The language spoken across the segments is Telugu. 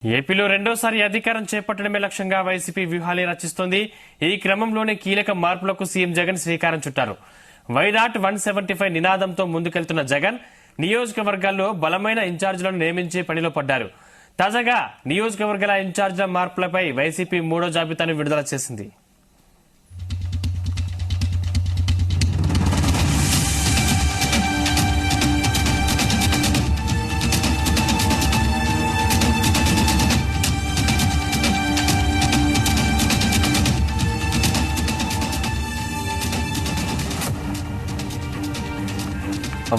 ఏపీలో రెండోసారి అధికారం చేపట్టడమే లక్ష్యంగా వైసీపీ వ్యూహాలే రచిస్తోంది. ఈ క్రమంలోనే కీలక మార్పులకు సీఎం జగన్ శ్రీకారం చుట్టారు. వై నాట్ 175 నినాదంతో ముందుకెళ్తున్న జగన్ నియోజకవర్గాల్లో బలమైన ఇన్ఛార్జీలను నియమించే పనిలో పడ్డారు. తాజాగా నియోజకవర్గాల ఇన్ఛార్జీల మార్పులపై వైసీపీ మూడో జాబితాను విడుదల చేసింది.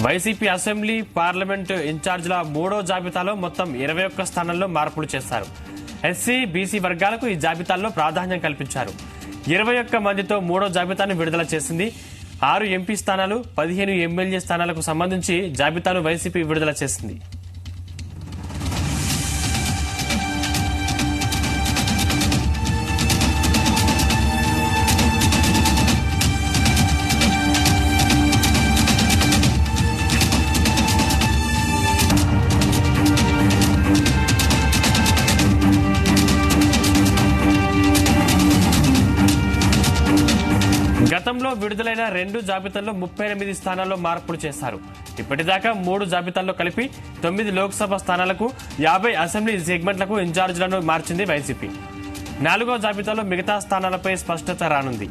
వైసీపీ అసెంబ్లీ పార్లమెంటు ఇన్ఛార్జీల మూడో జాబితాలో మొత్తం 21 స్థానాల్లో మార్పులు చేశారు. ఎస్సీ బీసీ వర్గాలకు ఈ జాబితాల్లో ప్రాధాన్యం కల్పించారు. 21 మందితో మూడో జాబితాను విడుదల చేసింది. 6 ఎంపీ స్థానాలు 15 ఎమ్మెల్యే స్థానాలకు సంబంధించి జాబితాను వైసీపీ విడుదల చేసింది. గతంలో విడుదలైన 2 జాబితాల్లో 38 స్థానాల్లో మార్పులు చేశారు. ఇప్పటిదాకా 3 జాబితాల్లో కలిపి 9 లోక్సభ స్థానాలకు 50 అసెంబ్లీ సెగ్మెంట్లకు ఇన్ఛార్జీలను మార్చింది వైసీపీ. 4వ జాబితాలో మిగతా స్థానాలపై స్పష్టత రానుంది.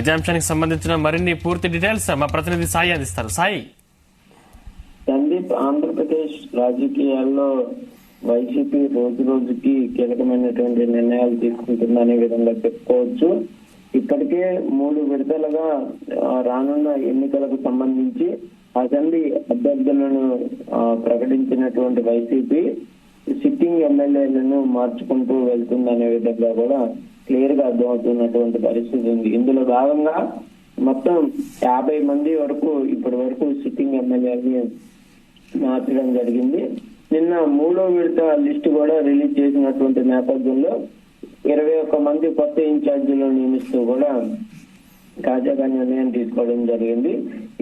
ఇదే అంశానికి సంబంధించిన మరిన్ని పూర్తి డీటెయిల్స్ మా ప్రతినిధి సాయి అందిస్తారు. సాయి, సందీప్, ఆంధ్రప్రదేశ్ రాజకీయాల్లో వైసీపీ రోజు రోజుకి కీలకమైనటువంటి నిర్ణయాలు తీసుకుంటుందనే విధంగా చెప్పుకోవచ్చు. ఇప్పటికే 3 విడతలుగా రానున్న ఎన్నికలకు సంబంధించి అసెంబ్లీ అభ్యర్థులను ప్రకటించినటువంటి వైసీపీ సిట్టింగ్ ఎమ్మెల్యేలను మార్చుకుంటూ వెళ్తుందనే విధంగా కూడా క్లియర్ గా అర్థమవుతున్నటువంటి పరిస్థితి ఉంది. ఇందులో భాగంగా మొత్తం 50 మంది వరకు ఇప్పటి వరకు సిట్టింగ్ ఎమ్మెల్యేని మార్చడం జరిగింది. నిన్న 3వ విడత లిస్టు కూడా రిలీజ్ చేసినటువంటి నేపథ్యంలో 21 మంది కొత్త ఇన్ఛార్జీలను నియమిస్తూ కూడా తాజాగా నిర్ణయం తీసుకోవడం జరిగింది.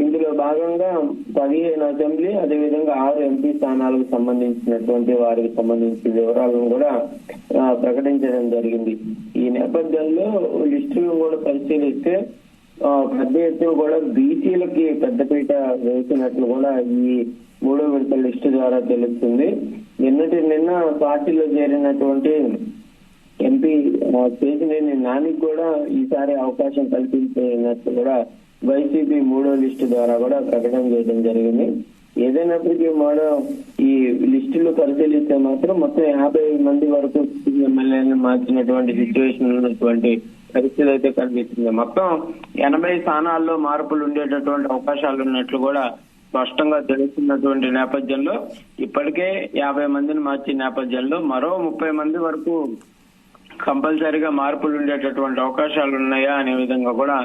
ఇందులో భాగంగా 15 అసెంబ్లీ, అదేవిధంగా 6 ఎంపీ స్థానాలకు సంబంధించినటువంటి వారికి సంబంధించిన వివరాలను కూడా ప్రకటించడం జరిగింది. ఈ నేపథ్యంలో లిస్టులను కూడా పరిశీలిస్తే పెద్ద ఎత్తున కూడా బీసీలకి పెద్దపీట వేసినట్లు కూడా ఈ 3వ విడత లిస్టు ద్వారా తెలుస్తుంది. నిన్న పార్టీలో చేరినటువంటి ఎంపీ కేసినేని నానికి కూడా ఈసారి అవకాశం కల్పించినట్లు కూడా వైసీపీ 3వ లిస్టు ద్వారా కూడా ప్రకటన చేయడం జరిగింది. ఏదైనప్పటికీ ఈ లిస్టులు పరిశీలిస్తే మాత్రం మొత్తం 50 మంది వరకు ఎమ్మెల్యేలను మార్చినటువంటి సిచ్యువేషన్ ఉన్నటువంటి పరిస్థితి అయితే కనిపిస్తుంది. మొత్తం 80 స్థానాల్లో మార్పులు ఉండేటటువంటి అవకాశాలు ఉన్నట్లు కూడా స్పష్టంగా తెలుస్తున్నటువంటి నేపథ్యంలో ఇప్పటికే 50 మందిని మార్చిన నేపథ్యంలో మరో 30 మంది వరకు కంపల్సరీగా మార్పులు ఉండేటటువంటి అవకాశాలు ఉన్నాయా అనే విధంగా కూడా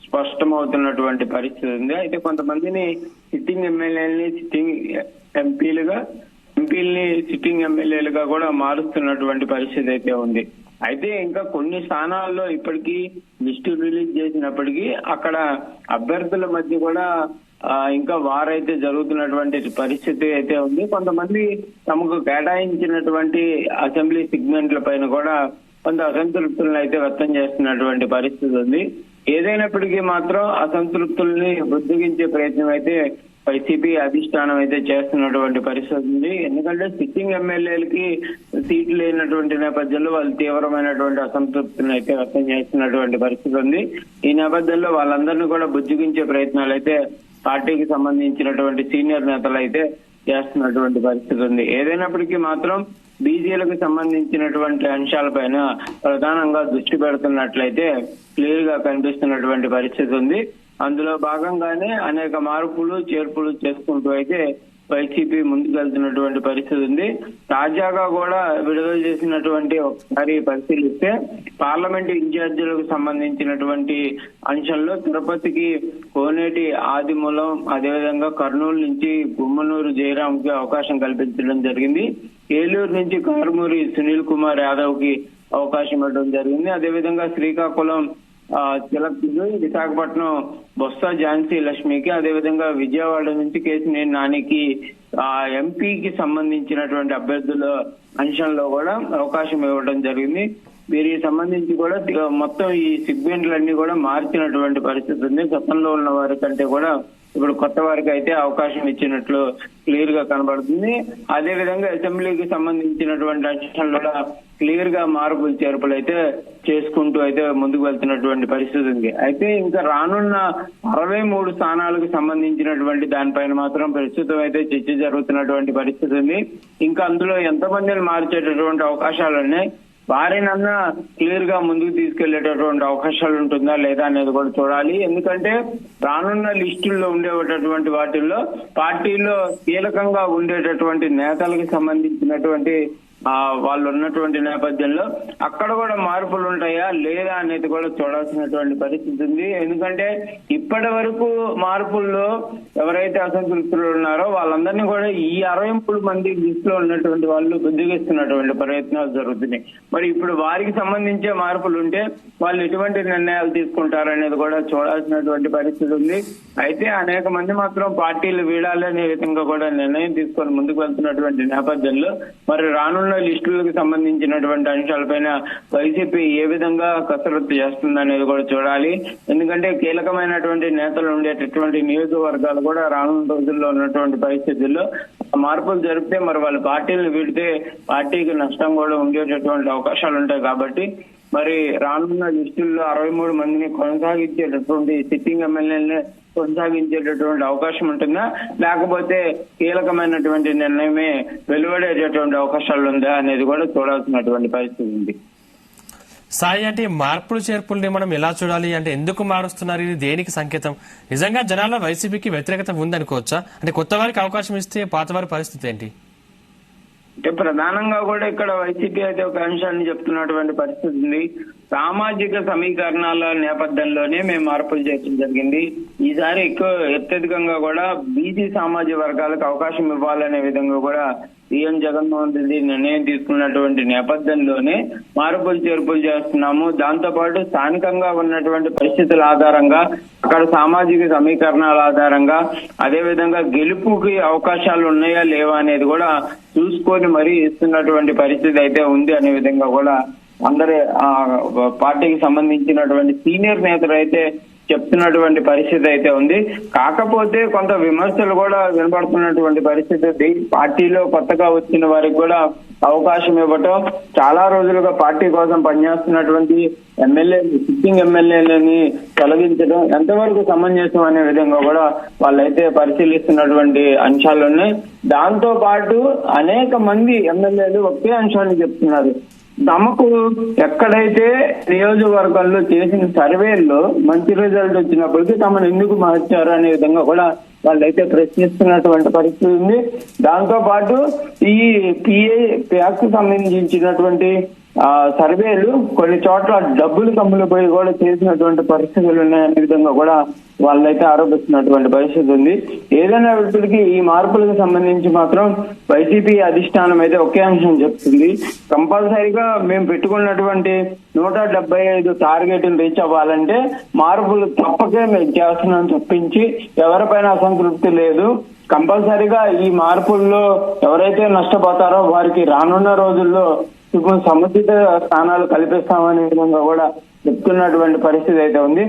స్పష్టమవుతున్నటువంటి పరిస్థితి ఉంది. అయితే కొంతమందిని సిట్టింగ్ ఎమ్మెల్యేలని సిట్టింగ్ ఎంపీలని సిట్టింగ్ ఎమ్మెల్యేలుగా కూడా మారుస్తున్నటువంటి పరిస్థితి అయితే ఉంది. అయితే ఇంకా కొన్ని స్థానాల్లో ఇప్పటికీ లిస్టు రిలీజ్ చేసినప్పటికీ అక్కడ అభ్యర్థుల మధ్య కూడా ఇంకా వారైతే జరుగుతున్నటువంటి పరిస్థితి అయితే ఉంది. కొంతమంది తమకు కేటాయించినటువంటి అసెంబ్లీ సెగ్మెంట్ల పైన కూడా కొంత అసంతృప్తులను అయితే వ్యక్తం చేస్తున్నటువంటి పరిస్థితి ఉంది. ఏదైనప్పటికీ మాత్రం అసంతృప్తుల్ని బుద్ధిగించే ప్రయత్నం అయితే వైసీపీ అధిష్టానం అయితే చేస్తున్నటువంటి పరిస్థితి ఉంది. ఎందుకంటే సిట్టింగ్ ఎమ్మెల్యేలకి సీట్లు లేనటువంటి నేపథ్యంలో వాళ్ళు తీవ్రమైనటువంటి అసంతృప్తిని అయితే వ్యక్తం చేస్తున్నటువంటి పరిస్థితి ఉంది. ఈ నేపథ్యంలో వాళ్ళందరినీ కూడా బుజ్జిగించే ప్రయత్నాలు అయితే పార్టీకి సంబంధించినటువంటి సీనియర్ నేతలు అయితే చేస్తున్నటువంటి పరిస్థితి ఉంది. ఏదైనప్పటికీ మాత్రం బీసీలకు సంబంధించినటువంటి అంశాలపైన ప్రధానంగా దృష్టి పెడుతున్నట్లయితే క్లియర్ గా కనిపిస్తున్నటువంటి పరిస్థితి ఉంది. అందులో భాగంగానే అనేక మార్పులు చేర్పులు చేసుకుంటూ అయితే వైసీపీ ముందుకెళ్తున్నటువంటి పరిస్థితి ఉంది. తాజాగా కూడా విడుదల చేసినటువంటి ఒకసారి పరిశీలిస్తే పార్లమెంటు ఇన్ఛార్జీలకు సంబంధించినటువంటి అంశంలో తిరుపతికి కోనేటి ఆదిమూలం, అదేవిధంగా కర్నూలు నుంచి గుమ్మనూరు జయరాంకి అవకాశం కల్పించడం జరిగింది. ఏలూరు నుంచి కారుమూరి సునీల్ కుమార్ యాదవ్ కి అవకాశం ఇవ్వడం జరిగింది. అదేవిధంగా శ్రీకాకుళం తిలక్ విశాఖపట్నం బొత్స ఝాన్సీ లక్ష్మికి, అదేవిధంగా విజయవాడ నుంచి కేశినేని నానికి ఎంపీకి సంబంధించినటువంటి అభ్యర్థుల అంశంలో కూడా అవకాశం ఇవ్వడం జరిగింది. వీరికి సంబంధించి కూడా మొత్తం ఈ సెగ్మెంట్లన్నీ కూడా మార్చినటువంటి పరిస్థితి ఉంది. గతంలో ఉన్న వారి కంటే కూడా ఇప్పుడు కొత్త వారికి అయితే అవకాశం ఇచ్చినట్లు క్లియర్ గా కనబడుతుంది. అదే విధంగా అసెంబ్లీకి సంబంధించినటువంటి అంశాల్లో క్లియర్ గా మార్పులు చేర్పులు అయితే చేసుకుంటూ అయితే ముందుకు వెళ్తున్నటువంటి పరిస్థితి ఉంది. అయితే ఇంకా రానున్న 63 స్థానాలకు సంబంధించినటువంటి దానిపైన మాత్రం ప్రస్తుతం అయితే చర్చ జరుగుతున్నటువంటి పరిస్థితి ఉంది. ఇంకా అందులో ఎంతమందిని మార్చేటటువంటి అవకాశాలు ఉన్నాయి, వారినన్నా క్లియర్ గా ముందుకు తీసుకెళ్లేటటువంటి అవకాశాలు ఉంటుందా లేదా అనేది కూడా చూడాలి. ఎందుకంటే రానున్న లిస్టుల్లో ఉండేటటువంటి వాటిల్లో పార్టీలో కీలకంగా ఉండేటటువంటి నేతలకు సంబంధించినటువంటి వాళ్ళు ఉన్నటువంటి నేపథ్యంలో అక్కడ కూడా మార్పులు ఉంటాయా లేదా అనేది కూడా చూడాల్సినటువంటి పరిస్థితి ఉంది. ఎందుకంటే ఇప్పటి వరకు మార్పుల్లో ఎవరైతే అసంతృప్తులు ఉన్నారో వాళ్ళందరినీ కూడా ఈ 63 మంది లిస్ట్ లో ఉన్నటువంటి వాళ్ళు బుద్ధిగిస్తున్నటువంటి ప్రయత్నాలు జరుగుతున్నాయి. మరి ఇప్పుడు వారికి సంబంధించే మార్పులు ఉంటే వాళ్ళు ఎటువంటి నిర్ణయాలు తీసుకుంటారనేది కూడా చూడాల్సినటువంటి పరిస్థితి ఉంది. అయితే అనేక మంది మాత్రం పార్టీలు వీడాలి అనే విధంగా కూడా నిర్ణయం తీసుకొని ముందుకు వెళ్తున్నటువంటి నేపథ్యంలో మరి రానున్న లిస్టులకు సంబంధించినటువంటి అంశాలపైన వైసీపీ ఏ విధంగా కసరత్తు చేస్తుందనేది కూడా చూడాలి. ఎందుకంటే కీలకమైనటువంటి నేతలు ఉండేటటువంటి నియోజకవర్గాలు కూడా రానున్న రోజుల్లో ఉన్నటువంటి పరిస్థితుల్లో మార్పులు జరిపితే మరి వాళ్ళ పార్టీలు వీడితే పార్టీకి నష్టం కూడా ఉండేటటువంటి అవకాశాలు ఉంటాయి. కాబట్టి మరి రానున్న లిస్టుల్లో 63 మందిని కొనసాగించేటటువంటి సిట్టింగ్ ఎమ్మెల్యేలని కొనసాగించేటటువంటి అవకాశం ఉంటుందా, లేకపోతే కీలకమైనటువంటి నిర్ణయమే వెలువడేటటువంటి అవకాశాలు ఉందా అనేది కూడా చూడాల్సినటువంటి పరిస్థితి ఉంది. సాయి, అంటే మార్పులు చేర్పుల్ని మనం ఎలా చూడాలి, అంటే ఎందుకు మారుస్తున్నారు, ఇది దేనికి సంకేతం? నిజంగా జనాల్లో వైసీపీకి వ్యతిరేకత ఉందనుకోవచ్చా? అంటే కొత్త వారికి అవకాశం ఇస్తే పాత వారి పరిస్థితి ఏంటి? అంటే ప్రధానంగా కూడా ఇక్కడ వైసీపీ అయితే ఒక అంశాన్ని చెప్తున్నటువంటి పరిస్థితి ఉంది. సామాజిక సమీకరణాల నేపథ్యంలోనే మేము మార్పులు చేయడం జరిగింది. ఈసారి ఎక్కువ అత్యధికంగా కూడా బీసీ సామాజిక వర్గాలకు అవకాశం ఇవ్వాలనే విధంగా కూడా సీఎం జగన్మోహన్ రెడ్డి నిర్ణయం తీసుకున్నటువంటి నేపథ్యంలోనే మార్పులు చేర్పులు చేస్తున్నాము. దాంతో పాటు స్థానికంగా ఉన్నటువంటి పరిస్థితుల ఆధారంగా, అక్కడ సామాజిక సమీకరణాల ఆధారంగా, అదే విధంగా గెలుపుకి అవకాశాలు ఉన్నాయా లేవా అనేది కూడా చూసుకొని మరీ ఇస్తున్నటువంటి పరిస్థితి అయితే ఉంది అనే విధంగా కూడా అందరి పార్టీకి సంబంధించినటువంటి సీనియర్ నేతలు అయితే చెప్తున్నటువంటి పరిస్థితి అయితే ఉంది. కాకపోతే కొంత విమర్శలు కూడా వినపడుతున్నటువంటి పరిస్థితి ఉంది. పార్టీలో కొత్తగా వచ్చిన వారికి కూడా అవకాశం ఇవ్వటం, చాలా రోజులుగా పార్టీ కోసం పనిచేస్తున్నటువంటి సిట్టింగ్ ఎమ్మెల్యేలని తొలగించడం ఎంతవరకు సమంజసం అనే విధంగా కూడా వాళ్ళైతే పరిశీలిస్తున్నటువంటి అంశాలు ఉన్నాయి. దాంతో పాటు అనేక మంది ఎమ్మెల్యేలు ఒకే అంశాన్ని చెప్తున్నారు. తమకు ఎక్కడైతే నియోజకవర్గాల్లో చేసిన సర్వేల్లో మంచి రిజల్ట్ వచ్చినప్పటికీ తమను ఎందుకు మార్చారు అనే విధంగా కూడా వాళ్ళైతే ప్రశ్నిస్తున్నటువంటి పరిస్థితి ఉంది. దాంతో పాటు ఈ ప్యాక్ సంబంధించినటువంటి సర్వేలు కొన్ని చోట్ల డబ్బులు కమ్ములపై కూడా చేసినటువంటి పరిస్థితులు ఉన్నాయనే విధంగా కూడా వాళ్ళైతే ఆరోపిస్తున్నటువంటి పరిస్థితి ఉంది. ఏదైనా వ్యక్తులకి ఈ మార్పులకు సంబంధించి మాత్రం వైసీపీ అధిష్టానం అయితే ఒకే అంశం చెప్తుంది. కంపల్సరీగా మేము పెట్టుకున్నటువంటి 175 టార్గెట్ రీచ్ అవ్వాలంటే మార్పులు తప్పకే మేము చేస్తున్నాం తప్పించి ఎవరిపైన అసంతృప్తి లేదు. కంపల్సరీగా ఈ మార్పుల్లో ఎవరైతే నష్టపోతారో వారికి రానున్న రోజుల్లో ఇప్పుడు సముచిత స్థానాలు కల్పిస్తామనే విధంగా కూడా చెప్తున్నటువంటి పరిస్థితి అయితే ఉంది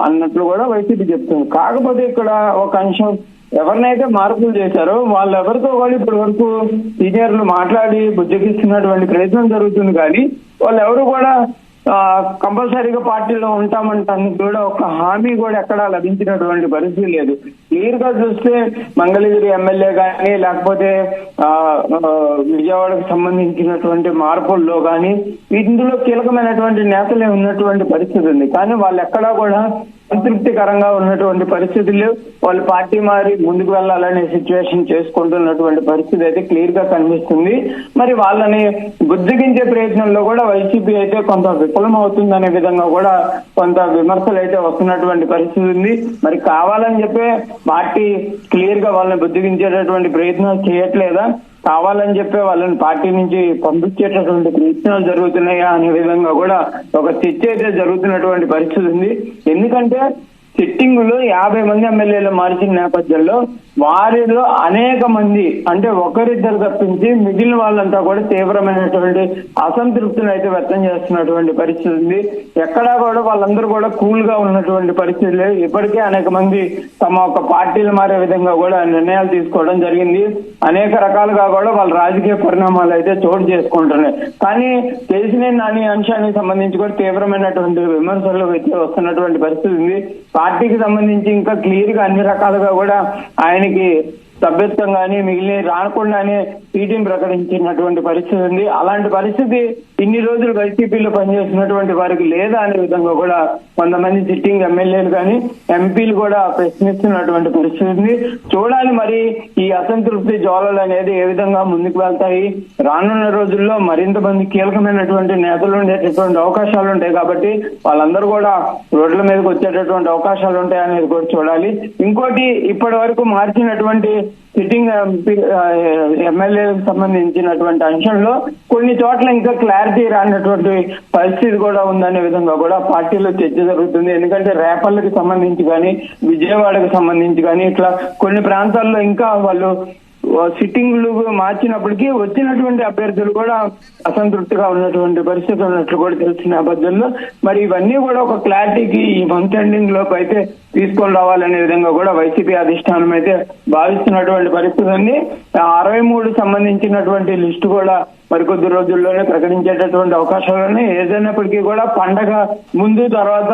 అన్నట్లు కూడా వైసీపీ చెప్తుంది. కాకపోతే ఇక్కడ ఒక అంశం, ఎవరినైతే మార్పులు చేశారో వాళ్ళెవరితో కూడా ఇప్పటి వరకు సీనియర్లు మాట్లాడి బుజ్జగిస్తున్నటువంటి ప్రయత్నం జరుగుతుంది. కానీ వాళ్ళు ఎవరు కూడా కంపల్సరీగా పార్టీలో ఉంటామంటానికి కూడా ఒక హామీ కూడా ఎక్కడా లభించినటువంటి పరిస్థితి లేదు. క్లియర్ గా చూస్తే మంగళగిరి ఎమ్మెల్యే కానీ లేకపోతే విజయవాడకు సంబంధించినటువంటి మార్పుల్లో కానీ ఇందులో కీలకమైనటువంటి నేతలే ఉన్నటువంటి పరిస్థితి ఉంది. కానీ వాళ్ళు ఎక్కడా కూడా సంతృప్తికరంగా ఉన్నటువంటి పరిస్థితులు, వాళ్ళు పార్టీ మారి ముందుకు వెళ్లాలనే సిచ్యువేషన్ చేసుకుంటున్నటువంటి పరిస్థితి అయితే క్లియర్ గా కనిపిస్తుంది. మరి వాళ్ళని బుజ్జగించే ప్రయత్నంలో కూడా వైసీపీ అయితే కొంత విఫలం అవుతుందనే విధంగా కూడా కొంత విమర్శలు అయితే వస్తున్నటువంటి పరిస్థితి ఉంది. మరి కావాలని చెప్పి పార్టీ క్లియర్ గా వాళ్ళని బుజ్జగించేటటువంటి ప్రయత్నాలు చేయట్లేదా, కావాలని చెప్పి వాళ్ళని పార్టీ నుంచి పంపించేటటువంటి ప్రయత్నాలు జరుగుతున్నాయా అనే విధంగా కూడా ఒక చర్చ అయితే జరుగుతున్నటువంటి పరిస్థితి ఉంది. ఎందుకంటే సిట్టింగ్ లో 50 మంది ఎమ్మెల్యేలు మార్చిన నేపథ్యంలో వారిలో అనేక మంది అంటే ఒకరిద్దరు తప్పించి మిగిలిన వాళ్ళంతా కూడా తీవ్రమైనటువంటి అసంతృప్తిని అయితే వ్యక్తం చేస్తున్నటువంటి పరిస్థితి ఉంది. ఎక్కడా కూడా వాళ్ళందరూ కూడా కూల్ గా ఉన్నటువంటి పరిస్థితి లేదు. ఇప్పటికే అనేక మంది తమ ఒక పార్టీలు మారే విధంగా కూడా నిర్ణయాలు తీసుకోవడం జరిగింది. అనేక రకాలుగా కూడా వాళ్ళ రాజకీయ పరిణామాలు అయితే చోటు చేసుకుంటున్నాయి. కానీ కేసీఆర్ నాని అంశానికి సంబంధించి కూడా తీవ్రమైనటువంటి విమర్శలు అయితే వస్తున్నటువంటి పరిస్థితి ఉంది. పార్టీకి సంబంధించి ఇంకా క్లియర్ గా అన్ని రకాలుగా కూడా ఆయనకి సభ్యత్వం కానీ మిగిలిన రానకుండానే టీడీని ప్రకటించినటువంటి పరిస్థితి ఉంది. అలాంటి పరిస్థితి ఇన్ని రోజులు వైసీపీలో పనిచేసినటువంటి వారికి లేదా అనే విధంగా కూడా కొంతమంది సిట్టింగ్ ఎమ్మెల్యేలు కానీ ఎంపీలు కూడా ప్రశ్నిస్తున్నటువంటి పరిస్థితి ఉంది. చూడాలి మరి ఈ అసంతృప్తి జ్వాలలు అనేది ఏ విధంగా ముందుకు వెళ్తాయి. రానున్న రోజుల్లో మరింత మంది కీలకమైనటువంటి నేతలు ఉండేటటువంటి అవకాశాలు ఉంటాయి కాబట్టి వాళ్ళందరూ కూడా రోడ్ల మీదకి వచ్చేటటువంటి అవకాశాలు ఉంటాయి అనేది కూడా చూడాలి. ఇంకోటి ఇప్పటి వరకు మార్చినటువంటి సిట్టింగ్ ఎమ్మెల్యేలకు సంబంధించినటువంటి అంశంలో కొన్ని చోట్ల ఇంకా క్లారిటీ రానటువంటి పరిస్థితి కూడా ఉందనే విధంగా కూడా పార్టీలో చర్చ జరుగుతుంది. ఎందుకంటే రేపల్లకి సంబంధించి కానీ విజయవాడకు సంబంధించి కానీ ఇట్లా కొన్ని ప్రాంతాల్లో ఇంకా వాళ్ళు సిట్టింగ్లు మార్చినప్పటికీ వచ్చినటువంటి అభ్యర్థులు కూడా అసంతృప్తిగా ఉన్నటువంటి పరిస్థితి ఉన్నట్లు కూడా తెలిసిన నేపథ్యంలో మరి ఇవన్నీ కూడా ఒక క్లారిటీకి ఈ మంత్ ఎండింగ్ లోపు అయితే తీసుకొని రావాలనే విధంగా కూడా వైసీపీ అధిష్టానం అయితే భావిస్తున్నటువంటి పరిస్థితి ఉంది. 63 సంబంధించినటువంటి లిస్టు కూడా మరికొద్ది రోజుల్లోనే ప్రకటించేటటువంటి అవకాశాలు ఉన్నాయి. ఏదైనప్పటికీ కూడా పండగ ముందు తర్వాత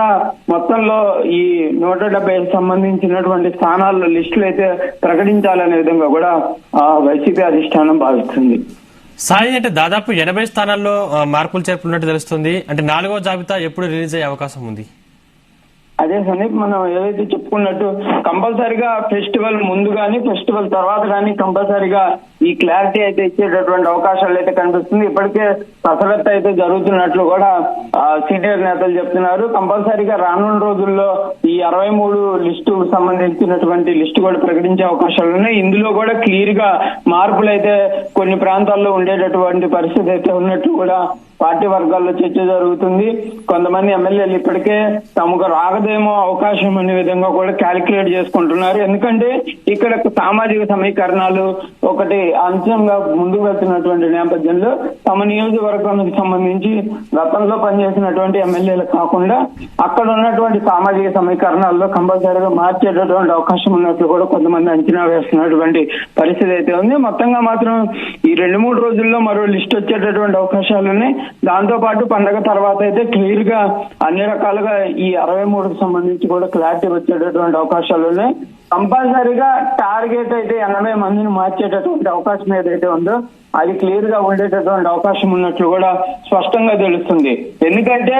మొత్తంలో ఈ 170 సంబంధించినటువంటి స్థానాల్లో లిస్టులు అయితే ప్రకటించాలనే విధంగా కూడా వైసీపీ అధిష్టానం భావిస్తుంది. సాయి, అంటే దాదాపు 80 స్థానాల్లో మార్పులు చేర్పులున్నట్టు తెలుస్తుంది. అంటే 4వ జాబితా ఎప్పుడు రిలీజ్ అయ్యే అవకాశం ఉంది? అదే సందీప్, మనం ఏదైతే చెప్పుకున్నట్టు కంపల్సరిగా ఫెస్టివల్ ముందు కానీ ఫెస్టివల్ తర్వాత కానీ కంపల్సరిగా ఈ క్లారిటీ అయితే ఇచ్చేటటువంటి అవకాశాలు అయితే కనిపిస్తుంది. ఇప్పటికే కసరత్తు అయితే జరుగుతున్నట్లు కూడా సీనియర్ నేతలు చెప్తున్నారు. కంపల్సరిగా రానున్న రోజుల్లో ఈ 63 లిస్టు సంబంధించినటువంటి లిస్టు కూడా ప్రకటించే అవకాశాలు ఉన్నాయి. ఇందులో కూడా క్లియర్ గా మార్పులు అయితే కొన్ని ప్రాంతాల్లో ఉండేటటువంటి పరిస్థితి అయితే ఉన్నట్టు కూడా పార్టీ వర్గాల్లో చర్చ జరుగుతుంది. కొంతమంది ఎమ్మెల్యేలు ఇప్పటికే తమకు రాగదేమో అవకాశం అనే విధంగా కూడా క్యాలిక్యులేట్ చేసుకుంటున్నారు. ఎందుకంటే ఇక్కడ సామాజిక సమీకరణాలు ఒకటి అంశంగా ముందుకు వెళ్తున్నటువంటి నేపథ్యంలో తమ నియోజకవర్గానికి సంబంధించి గతంలో పనిచేసినటువంటి ఎమ్మెల్యేలు కాకుండా అక్కడ ఉన్నటువంటి సామాజిక సమీకరణాల్లో కంపల్సరీగా మార్చేటటువంటి అవకాశం ఉన్నట్లు కూడా కొంతమంది అంచనా వేస్తున్నటువంటి పరిస్థితి అయితే ఉంది. మొత్తంగా మాత్రం ఈ 2-3 రోజుల్లో మరో లిస్ట్ వచ్చేటటువంటి అవకాశాలు ఉన్నాయి. దాంతో పాటు పండగ తర్వాత అయితే క్లియర్ గా అన్ని రకాలుగా ఈ 63కు సంబంధించి కూడా క్లారిటీ వచ్చేటటువంటి అవకాశాలు ఉన్నాయి. కంపల్సరీగా టార్గెట్ అయితే 80 మందిని మార్చేటటువంటి అవకాశం ఏదైతే ఉందో అది క్లియర్ గా ఉండేటటువంటి అవకాశం ఉన్నట్లు కూడా స్పష్టంగా తెలుస్తుంది. ఎందుకంటే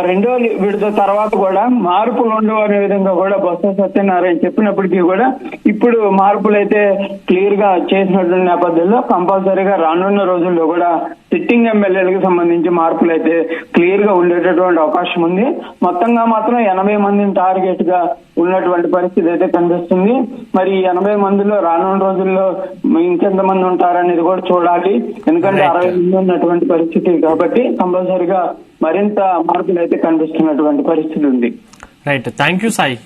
రెండో విడత తర్వాత కూడా మార్పులు ఉండవు అనే విధంగా కూడా బొత్స సత్యనారాయణ చెప్పినప్పటికీ కూడా ఇప్పుడు మార్పులు అయితే క్లియర్ గా చేసినటువంటి నేపథ్యంలో కంపల్సరీగా రానున్న రోజుల్లో కూడా సిట్టింగ్ ఎమ్మెల్యేలకు సంబంధించి మార్పులు అయితే క్లియర్ గా ఉండేటటువంటి అవకాశం ఉంది. మొత్తంగా మాత్రం 80 మందిని టార్గెట్ గా ఉన్నటువంటి పరిస్థితి అయితే కనిపిస్తుంది. మరి 80 మందిలో రానున్న రోజుల్లో ఇంకెంత మంది ఉంటారనేది కూడా చూడాలి. ఎందుకంటే 60 మంది ఉన్నటువంటి పరిస్థితి కాబట్టి కంపల్సరీగా మరింత మార్పులు అయితే కనిపిస్తున్నటువంటి పరిస్థితి ఉంది. Right, thank you Sai.